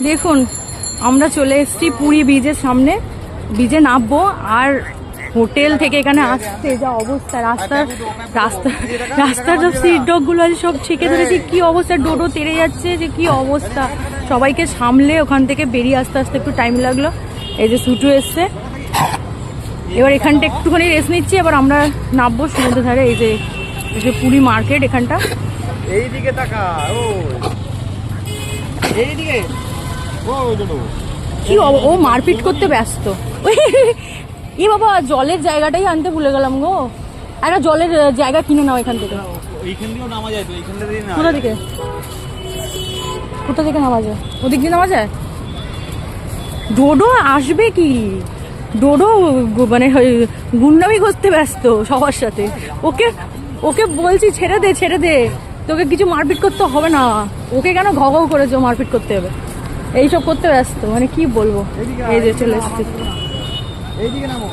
দেখুন আমরা চলে এসেছি পুরী ব্রিজের সামনে, ব্রিজে নামবো। আর হোটেল থেকে এখানে আসতে যা অবস্থা, রাস্তার সব সিট ডগ গুলো আছে সব ছেঁকে ধরেছে, কি অবস্থা, ডোডো তেড়ে যাচ্ছে, যে কি অবস্থা। সবাইকে সামলে ওখান থেকে বেরিয়ে আসতে আসতে একটু টাইম লাগলো। এই যে সুটু এসছে, এবার এখানটা একটুখানি রেস্ট নিচ্ছি, এবার আমরা নামবো সমুদ্র ধারে। এই যে পুরী মার্কেট, এখানটা এইদিকে তাকা, ও এইদিকে, ও কি ও মারপিট করতে ব্যস্ত। এ বাবা, জলের জায়গাটাই আনতে ভুলে গেলাম গো। একটা জলের জায়গা কিনে নাও এখান থেকে। এইখান দিয়েও নামা যায় তো, এইখান থেকে না, কোথা থেকে নামা যায়? ওদিক দিয়ে নামা যায়? ডোডো আসবে কি? ডোডো মানে গুন্ডামি করতে ব্যস্ত সবার সাথে। ওকে বলছি ছেড়ে দে, তোকে কিছু মারপিট করতে হবে না। ওকে কেন ঘ করেছো, মারপিট করতে হবে, এইসব করতে ব্যস্ত, মানে কি বলবো। এই যে চলে এসেছি। এইদিকে নামো।